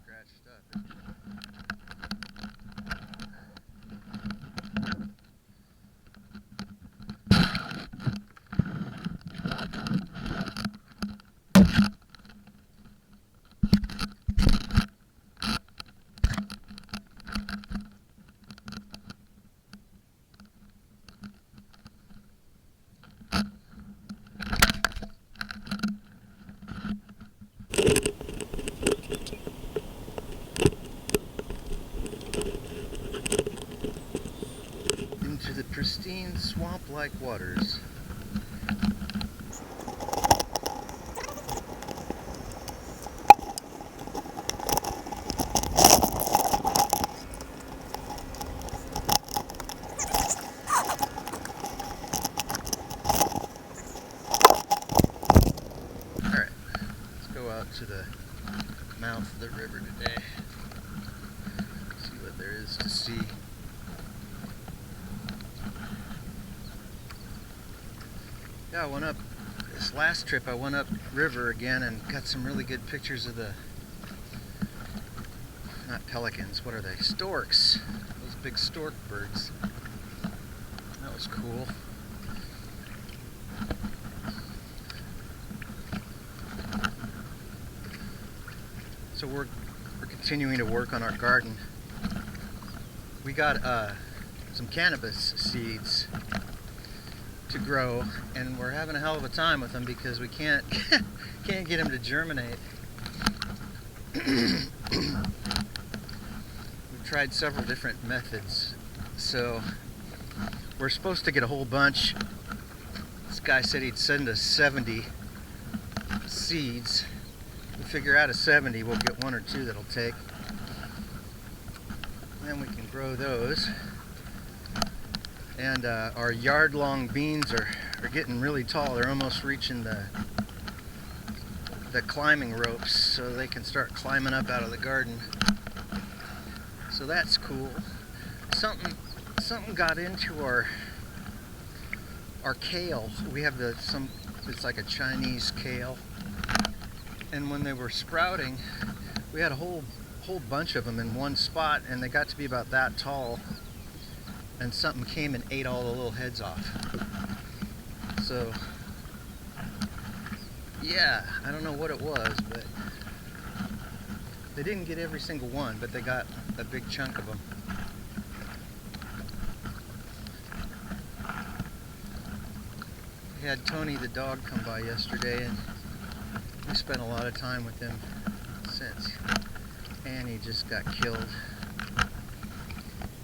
scratched up. Into the pristine swamp-like waters. Alright, let's go out to the mouth of the river today. See what there is to see. Yeah, I went up, this last trip I went up river again and got some really good pictures of the, not pelicans, what are they? Storks. Those big stork birds. That was cool. So we're continuing to work on our garden. We got some cannabis seeds to grow, and we're having a hell of a time with them because we can't get them to germinate. We've tried several different methods, so we're supposed to get a whole bunch. This guy said he'd send us 70 seeds. We figure out of 70 we'll get one or two that'll take. Then we can grow those. And our yard-long beans are getting really tall. They're almost reaching the climbing ropes, so they can start climbing up out of the garden. So that's cool. Something got into our kale. We have it's like a Chinese kale. And when they were sprouting, we had a whole bunch of them in one spot, and they got to be about that tall. And something came and ate all the little heads off. So, yeah, I don't know what it was, but they didn't get every single one, but they got a big chunk of them. We had Tony the dog come by yesterday, and we spent a lot of time with him since Annie just got killed.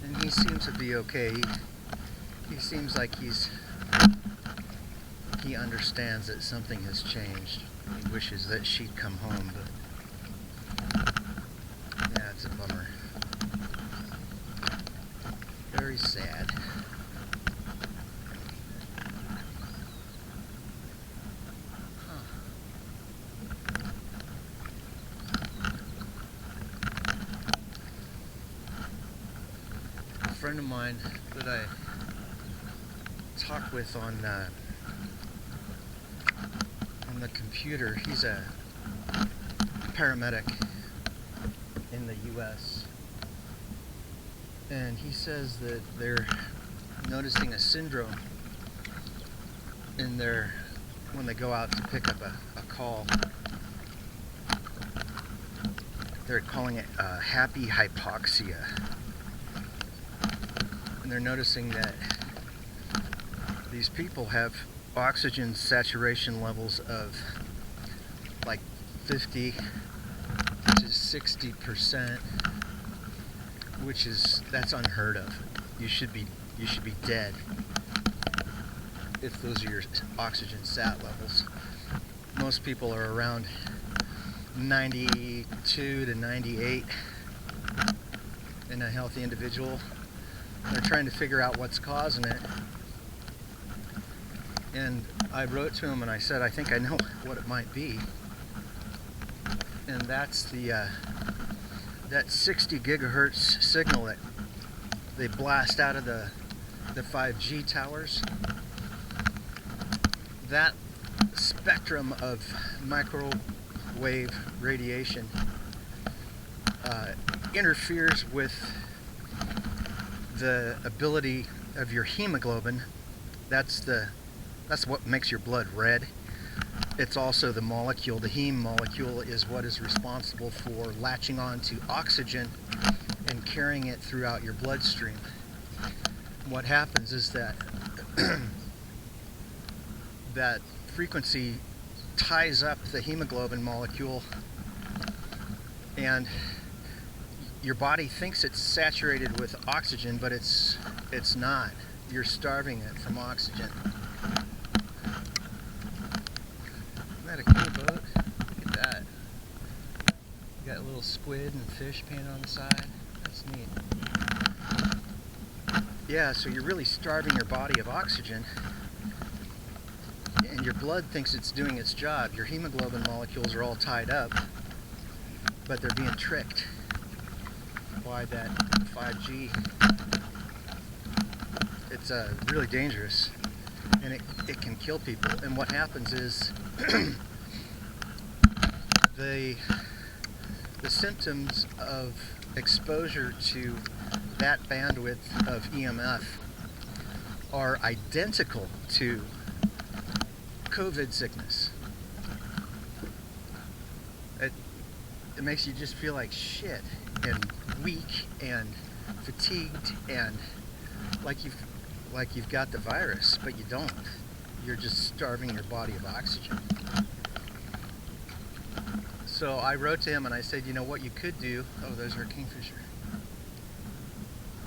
And he seems to be okay. He seems like he understands that something has changed. He wishes that she'd come home, but yeah, it's a bummer. Very sad. A friend of mine that I talk with on the computer, he's a paramedic in the US, and he says that they're noticing a syndrome in when they go out to pick up a call. They're calling it happy hypoxia. And they're noticing that these people have oxygen saturation levels of like 50 to 60%, that's unheard of. You should be dead if those are your oxygen sat levels. Most people are around 92 to 98 in a healthy individual. They're trying to figure out what's causing it. And I wrote to him and I said, I think I know what it might be. And that's that 60 gigahertz signal that they blast out of the 5G towers. That spectrum of microwave radiation interferes with the ability of your hemoglobin. That's what makes your blood red. It's also the molecule, the heme molecule is what is responsible for latching on to oxygen and carrying it throughout your bloodstream. What happens is that that frequency ties up the hemoglobin molecule, and your body thinks it's saturated with oxygen, but it's not. You're starving it from oxygen. Isn't that a cool boat? Look at that. You got a little squid and fish painted on the side. That's neat. Yeah, so you're really starving your body of oxygen, and your blood thinks it's doing its job. Your hemoglobin molecules are all tied up, but they're being tricked by that 5G. It's really dangerous, and it can kill people. And what happens is the symptoms of exposure to that bandwidth of EMF are identical to COVID sickness. It makes you just feel like shit and weak and fatigued and like you've got the virus, but you don't. You're just starving your body of oxygen. So I wrote to him and I said, you know what you could do, oh, there's our kingfisher.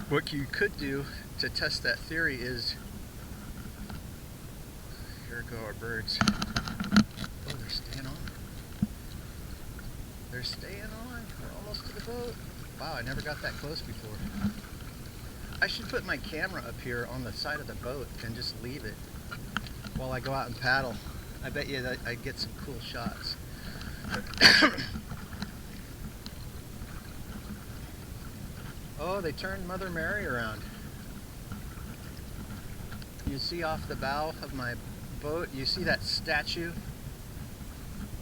What you could do to test that theory is, here go our birds. Oh, they're staying on. They're staying on. We're almost to the boat. Wow, I never got that close before. I should put my camera up here on the side of the boat and just leave it while I go out and paddle. I bet you that I'd get some cool shots. Oh, they turned Mother Mary around. You see off the bow of my boat, you see that statue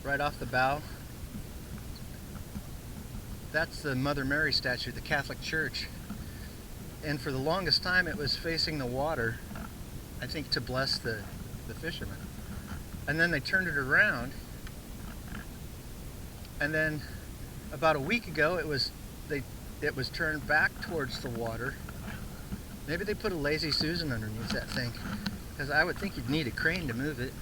right off the bow? That's the Mother Mary statue at the Catholic Church. And for the longest time it was facing the water, I think to bless the fishermen. And then they turned it around, and then about a week ago it was turned back towards the water. Maybe they put a lazy Susan underneath that thing, because I would think you'd need a crane to move it.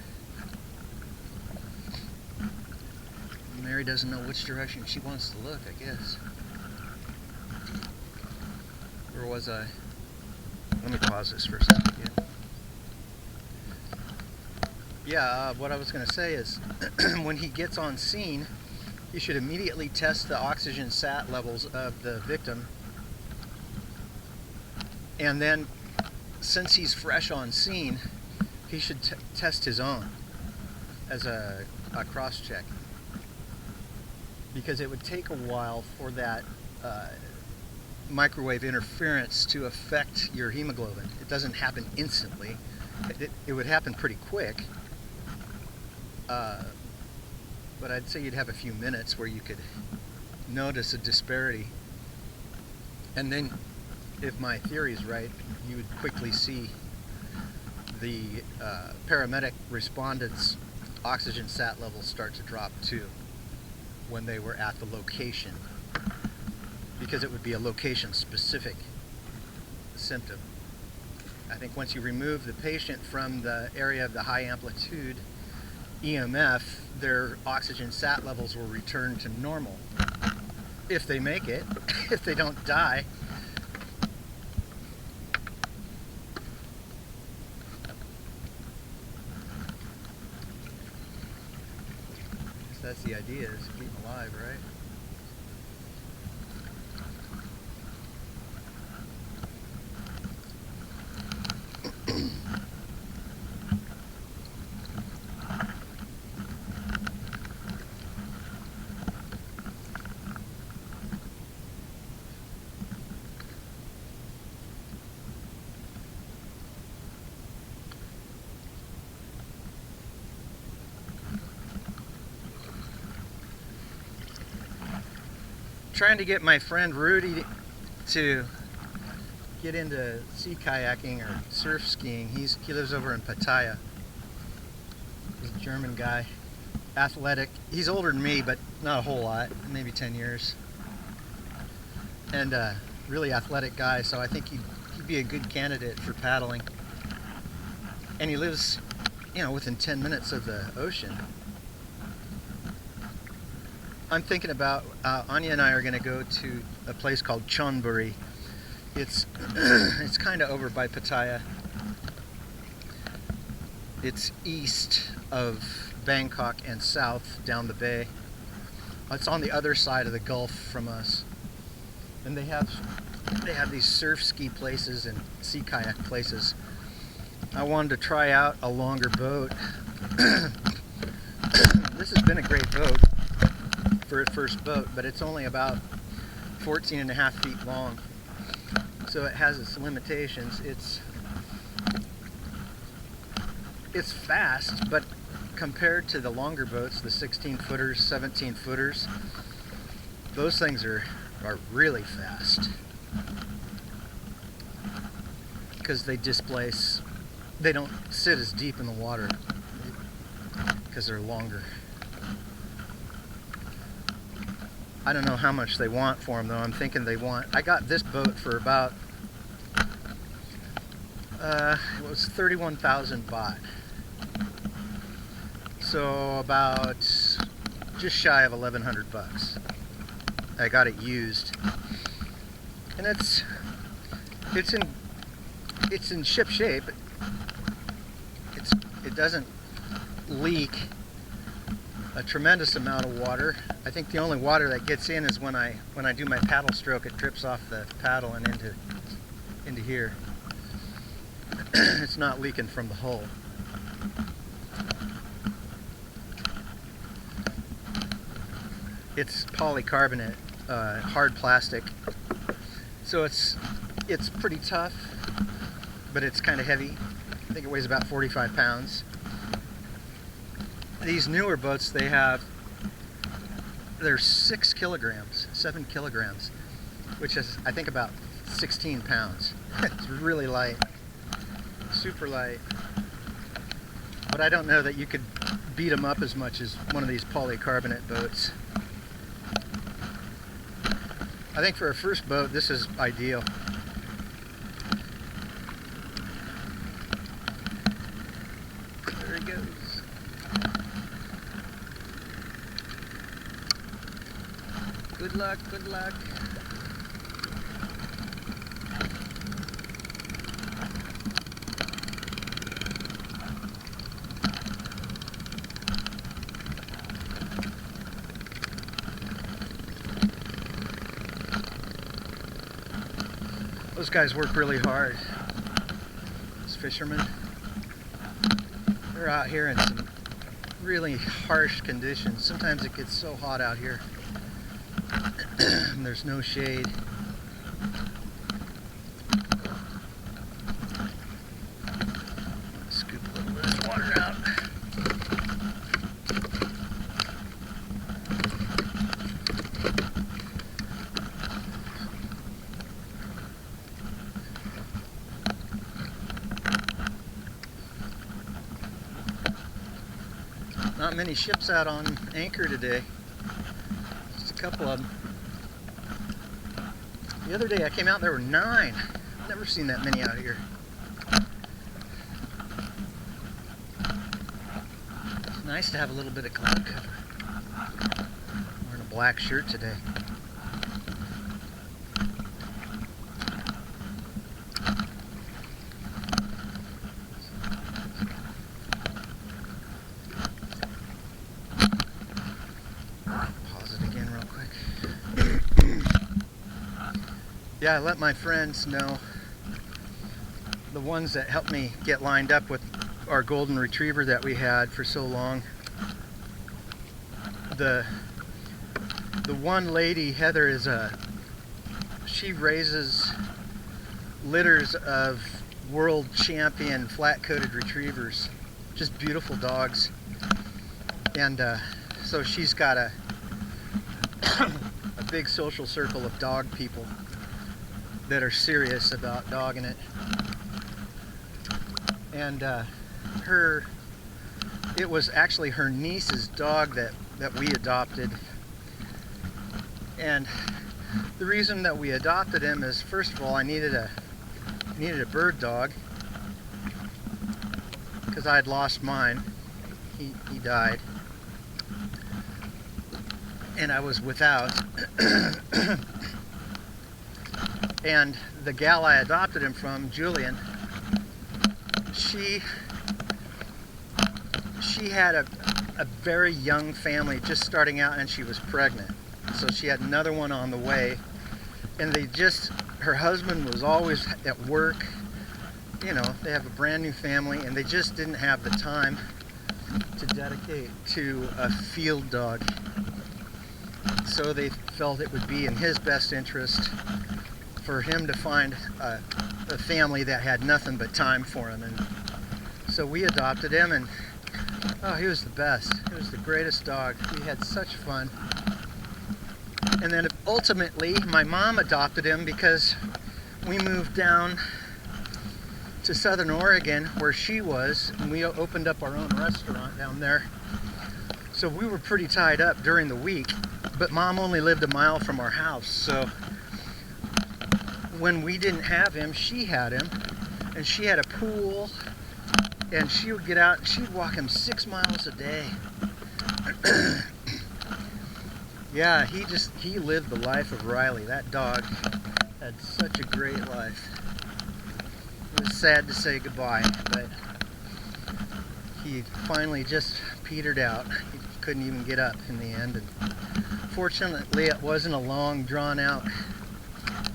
Mary doesn't know which direction she wants to look, I guess. Where was I? Let me pause this for a second again. Yeah, what I was going to say is when he gets on scene, he should immediately test the oxygen sat levels of the victim. And then, since he's fresh on scene, he should test his own as a cross-check. Because it would take a while for that microwave interference to affect your hemoglobin. It doesn't happen instantly. It would happen pretty quick. But I'd say you'd have a few minutes where you could notice a disparity. And then, if my theory is right, you would quickly see the paramedic respondents' oxygen sat levels start to drop too when they were at the location, because it would be a location-specific symptom. I think once you remove the patient from the area of the high amplitude EMF, their oxygen sat levels will return to normal. If they make it, if they don't die. That's the idea, is to keep them alive, right? trying to get my friend Rudy to get into sea kayaking or surf skiing. He lives over in Pattaya. He's a German guy, athletic. He's older than me, but not a whole lot, maybe 10 years. And really athletic guy, so I think he'd be a good candidate for paddling. And he lives, within 10 minutes of the ocean. I'm thinking about, Anya and I are going to go to a place called Chonburi. It's kind of over by Pattaya. It's east of Bangkok and south down the bay. It's on the other side of the Gulf from us. And they have these surf ski places and sea kayak places. I wanted to try out a longer boat. This has been a great boat for a first boat, but it's only about 14 and a half feet long. So it has its limitations. It's fast, but compared to the longer boats, the 16 footers, 17 footers, those things are really fast because they displace. They don't sit as deep in the water because they're longer. I don't know how much they want for them though. I'm thinking I got this boat for about it was 31,000 baht. So about just shy of 1,100 bucks. I got it used, and it's in ship shape. It doesn't leak a tremendous amount of water. I think the only water that gets in is when I do my paddle stroke. It drips off the paddle and into here. It's not leaking from the hull. It's polycarbonate, hard plastic, so it's pretty tough, but it's kind of heavy. I think it weighs about 45 pounds. These newer boats, they're 6 kilograms, 7 kilograms, which is, I think, about 16 pounds. It's really light, super light. But I don't know that you could beat them up as much as one of these polycarbonate boats. I think for a first boat, this is ideal. There he goes. Good luck, good luck. Those guys work really hard. Those fishermen. They're out here in some really harsh conditions. Sometimes it gets so hot out here. And there's no shade. Scoop a little bit of this water out. Not many ships out on anchor today. Just a couple of them. The other day I came out, there were 9. I've never seen that many out here. It's nice to have a little bit of cloud cover. I'm wearing a black shirt today. Yeah, I let my friends know, the ones that helped me get lined up with our golden retriever that we had for so long. The one lady, Heather, she raises litters of world champion flat-coated retrievers, just beautiful dogs. And so she's got a big social circle of dog people that are serious about dogging it. And it was actually her niece's dog that we adopted. And the reason that we adopted him is, first of all, I needed a bird dog because I had lost mine. He died, and I was without. And the gal I adopted him from, Julian, she had a very young family just starting out, and she was pregnant. So she had another one on the way, and her husband was always at work. You know, they have a brand new family, and they just didn't have the time to dedicate to a field dog. So they felt it would be in his best interest for him to find a family that had nothing but time for him. And so we adopted him, and oh, he was the best. He was the greatest dog. We had such fun. And then ultimately, my mom adopted him because we moved down to Southern Oregon where she was, and we opened up our own restaurant down there. So we were pretty tied up during the week, but Mom only lived a mile from our house. So when we didn't have him, she had him, and she had a pool, and she would get out and she'd walk him 6 miles a day. Yeah, he lived the life of Riley. That dog had such a great life. It was sad to say goodbye, but he finally just petered out. He couldn't even get up in the end. And fortunately, it wasn't a long, drawn-out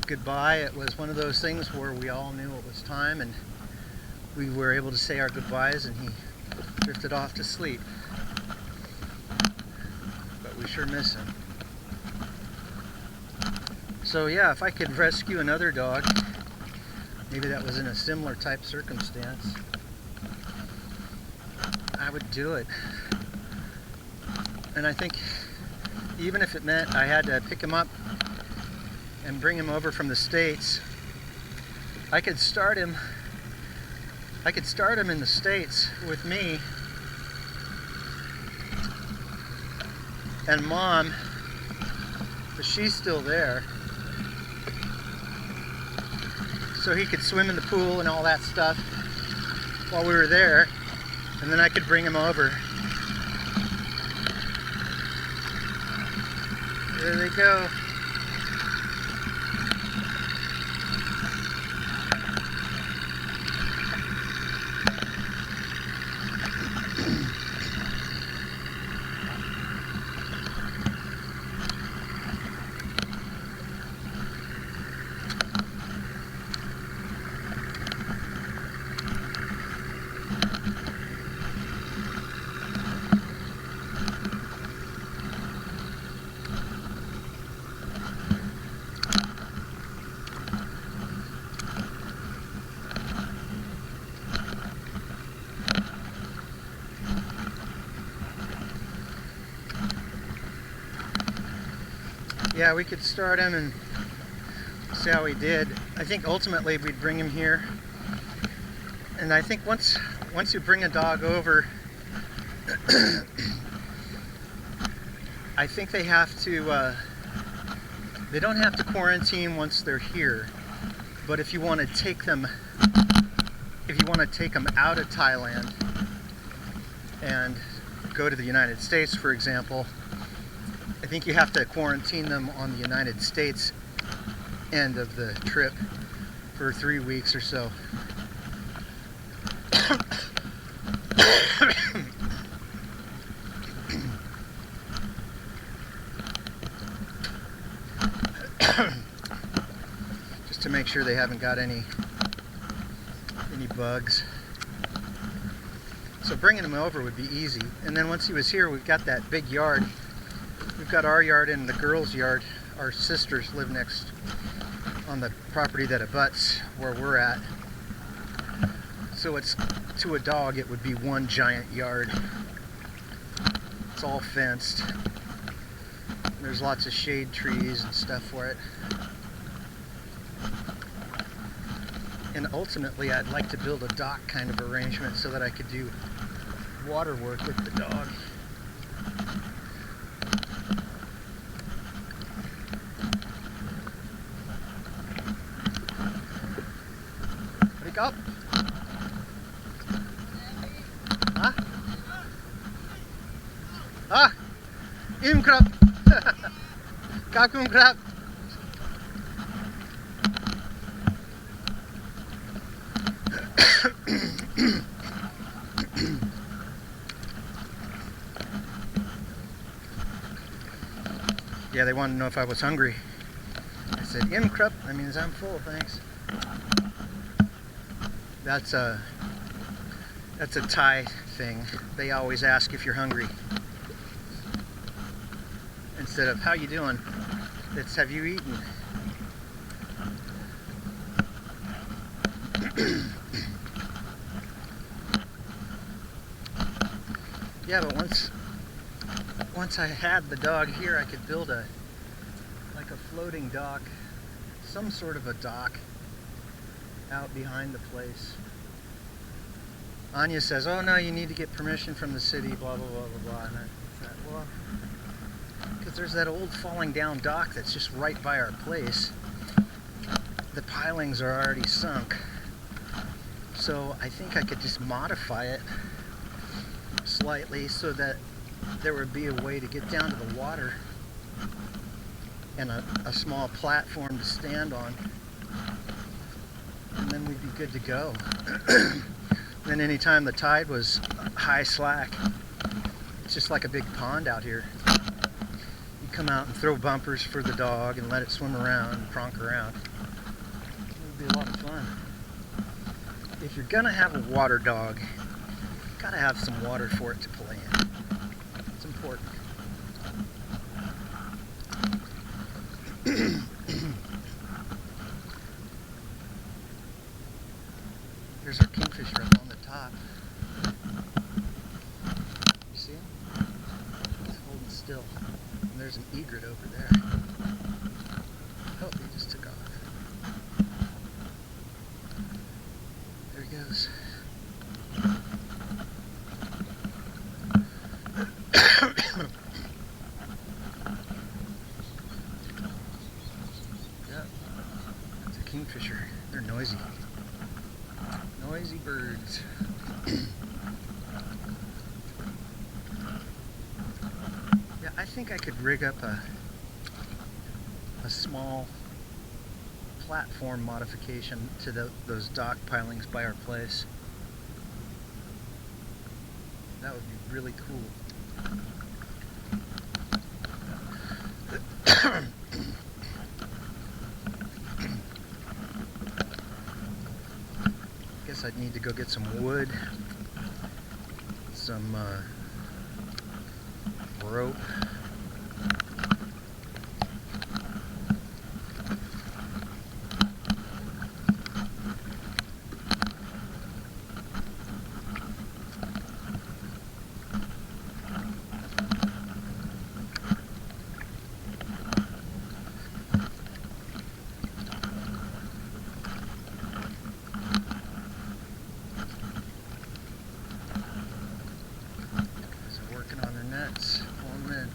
goodbye. It was one of those things where we all knew it was time, and we were able to say our goodbyes, and he drifted off to sleep. But we sure miss him. So yeah, if I could rescue another dog, maybe that was in a similar type circumstance, I would do it. And I think even if it meant I had to pick him up and bring him over from the States, I could start him in the States with me and Mom, but she's still there. So he could swim in the pool and all that stuff while we were there, and then I could bring him over. There they go. Yeah, we could start him and see how he did. I think ultimately we'd bring him here. And I think once you bring a dog over, I think they don't have to quarantine once they're here. But if you want to take them out of Thailand and go to the United States, for example, I think you have to quarantine them on the United States end of the trip for 3 weeks or so. Just to make sure they haven't got any bugs. So bringing him over would be easy. And then once he was here, we've got that big yard. We've got our yard and the girls' yard. Our sisters live next on the property that abuts where we're at. So it's, to a dog, it would be one giant yard. It's all fenced. There's lots of shade trees and stuff for it. And ultimately, I'd like to build a dock kind of arrangement so that I could do water work with the dog. Wake up! Huh? Ah! Imkrap! Kakumkrap! Yeah, they wanted to know if I was hungry. I said, Imkrap, that means I'm full, thanks. That's a Thai thing. They always ask if you're hungry. Instead of, how you doing? It's, have you eaten? Yeah, but once I had the dog here, I could build like a floating dock, some sort of a dock out behind the place. Anya says, oh no, you need to get permission from the city, blah, blah, blah, blah, blah. And I thought, well, because there's that old falling down dock that's just right by our place. The pilings are already sunk. So I think I could just modify it slightly so that there would be a way to get down to the water and a small platform to stand on, and then we'd be good to go. Then anytime the tide was high slack, it's just like a big pond out here. You come out and throw bumpers for the dog and let it swim around and pronk around. It would be a lot of fun. If you're gonna have a water dog, you've gotta have some water for it to play in. It's important. There's our kingfisher up on the top. You see him? He's holding still. And there's an egret over there. Oh, he just took off. There he goes. Yeah, that's a kingfisher. They're noisy. Noisy birds. Yeah, I think I could rig up a small platform modification to those dock pilings by our place. That would be really cool. Guess I'd need to go get some wood, some rope. Working on their nets, pulling them in.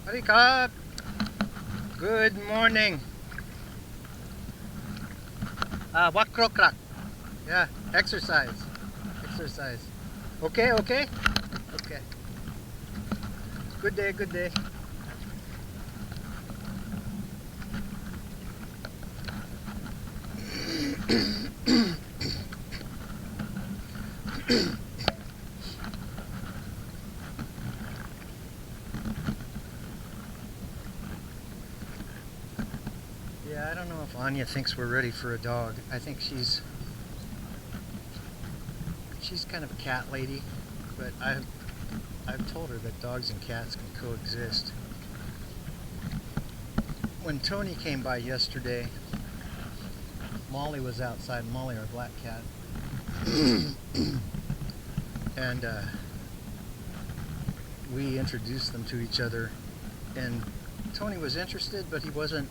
Harika! Good morning. Wakrokrak. Yeah, exercise. Exercise. Okay, okay? Okay. Good day, good day. Yeah, I don't know if Anya thinks we're ready for a dog. I think she's kind of a cat lady, but I've told her that dogs and cats can coexist. When Tony came by yesterday, Molly was outside. Molly, our black cat, and we introduced them to each other. And Tony was interested, but he wasn't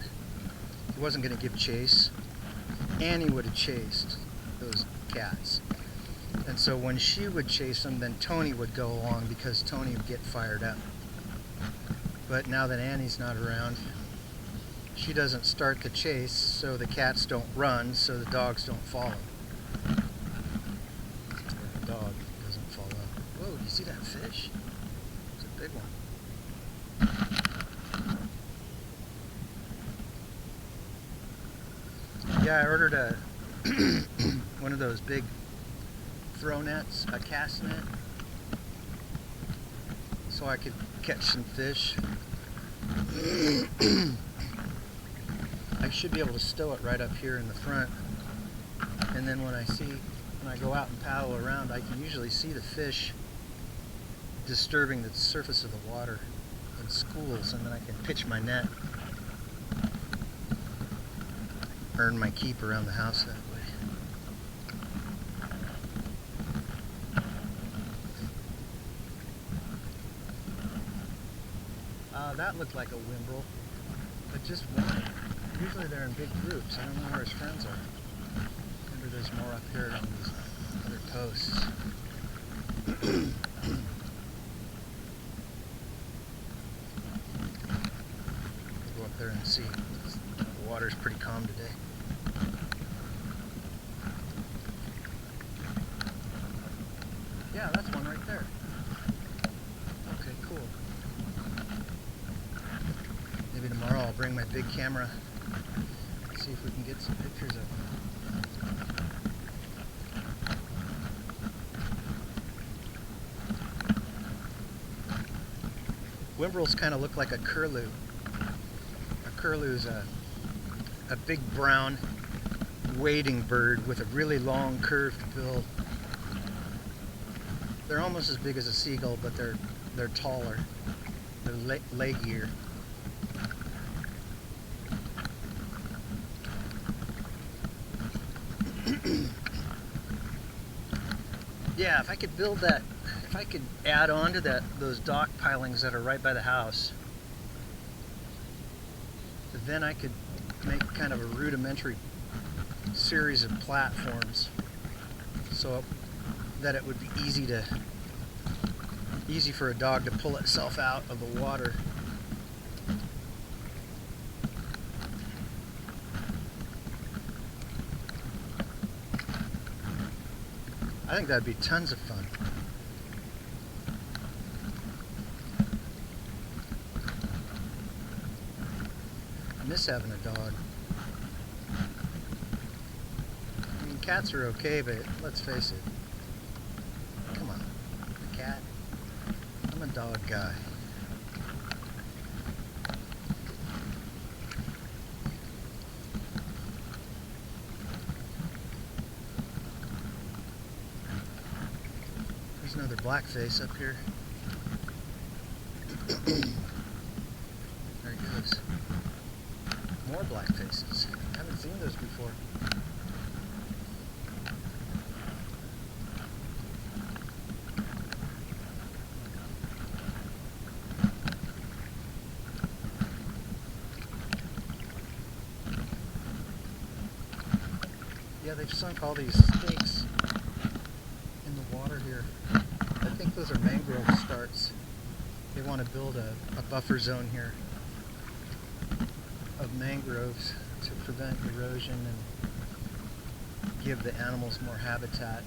going to give chase. Annie would have chased those cats. And so when she would chase them, then Tony would go along because Tony would get fired up. But now that Annie's not around, she doesn't start the chase, so the cats don't run, so the dogs don't follow. Or the dog doesn't follow. Whoa, do you see that fish? It's a big one. Yeah, I ordered a one of those big throw nets, a cast net, so I could catch some fish. I should be able to stow it right up here in the front, and then when I go out and paddle around, I can usually see the fish disturbing the surface of the water in schools, and then I can pitch my net, earn my keep around the house that way. That looked like a whimbrel, but just one. Usually they're in big groups. I don't know where his friends are. Maybe there's more up here on these other posts. We'll go up there and see. The water's pretty calm today. Yeah, that's one right there. Okay, cool. Maybe tomorrow I'll bring my big camera, see if we can get some pictures of them. Whimbrels kind of look like a curlew. A curlew is a big brown wading bird with a really long curved bill. They're almost as big as a seagull, but they're taller. They're leggier. Yeah, if I could build that, if I could add on to those dock pilings that are right by the house, then I could make kind of a rudimentary series of platforms so that it would be easy for a dog to pull itself out of the water. I think that'd be tons of fun. I miss having a dog. I mean, cats are okay, but let's face it. Come on, a cat. I'm a dog guy. There's another black face up here. There he goes. More black faces. I haven't seen those before. Yeah, they've sunk all these stakes in the water here. I think those are mangrove starts. They want to build a buffer zone here of mangroves to prevent erosion and give the animals more habitat.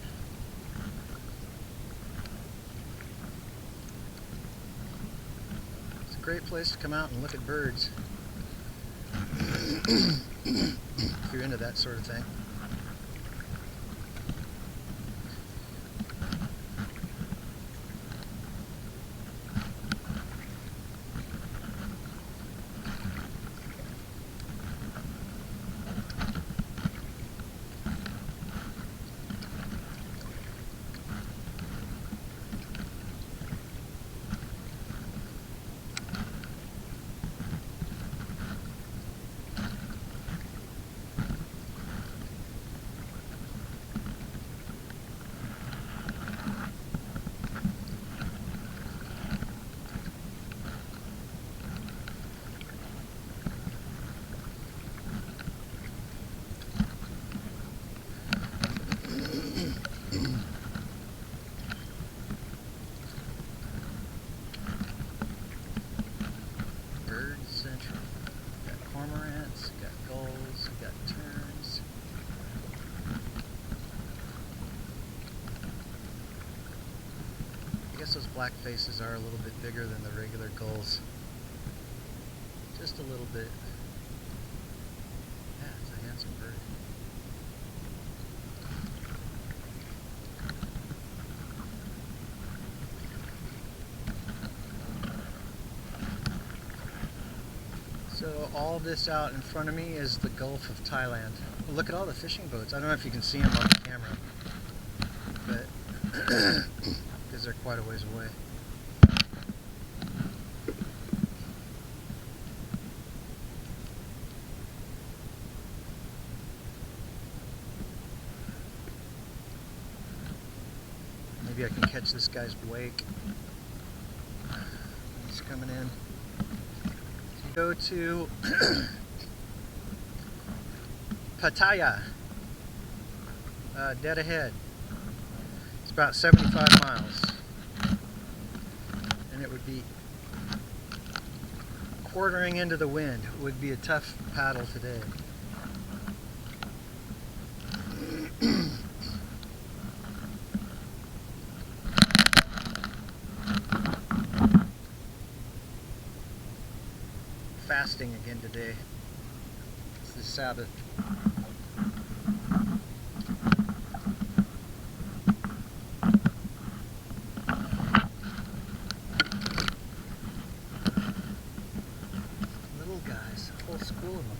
It's a great place to come out and look at birds if you're into that sort of thing. Bird Central. We got cormorants, we got gulls, we got terns. I guess those black faces are a little bit bigger than the regular gulls. Just a little bit. Yeah, it's a handsome bird. So all this out in front of me is the Gulf of Thailand. Look at all the fishing boats. I don't know if you can see them on the camera, but because they're quite a ways away. Maybe I can catch this guy's wake. He's coming in. Go to Pattaya, dead ahead. It's about 75 miles, and it would be quartering into the wind. It would be a tough paddle today. Fasting again today. It's the Sabbath. Little guys, a whole school of them.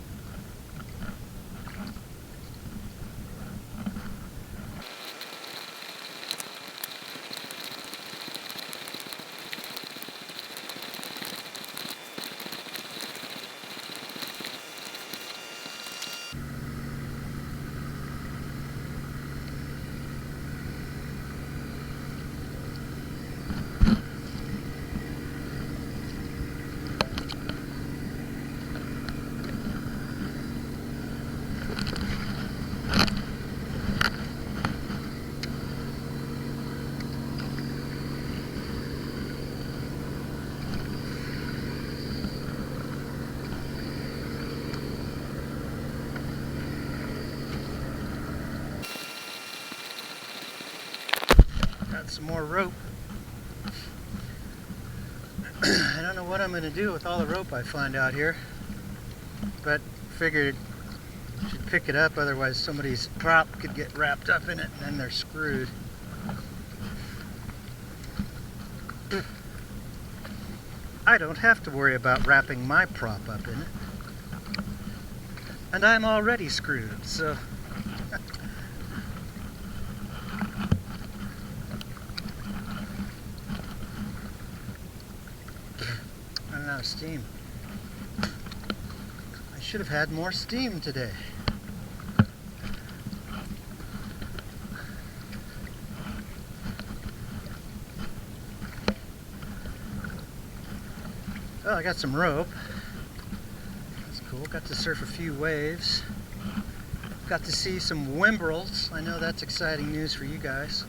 Got some more rope. I don't know what I'm going to do with all the rope I find out here, but figured I should pick it up, otherwise somebody's prop could get wrapped up in it and then they're screwed. I don't have to worry about wrapping my prop up in it, and I'm already screwed, so I'm out of steam. I should have had more steam today. Oh, I got some rope. That's cool. Got to surf a few waves. Got to see some whimbrels. I know that's exciting news for you guys.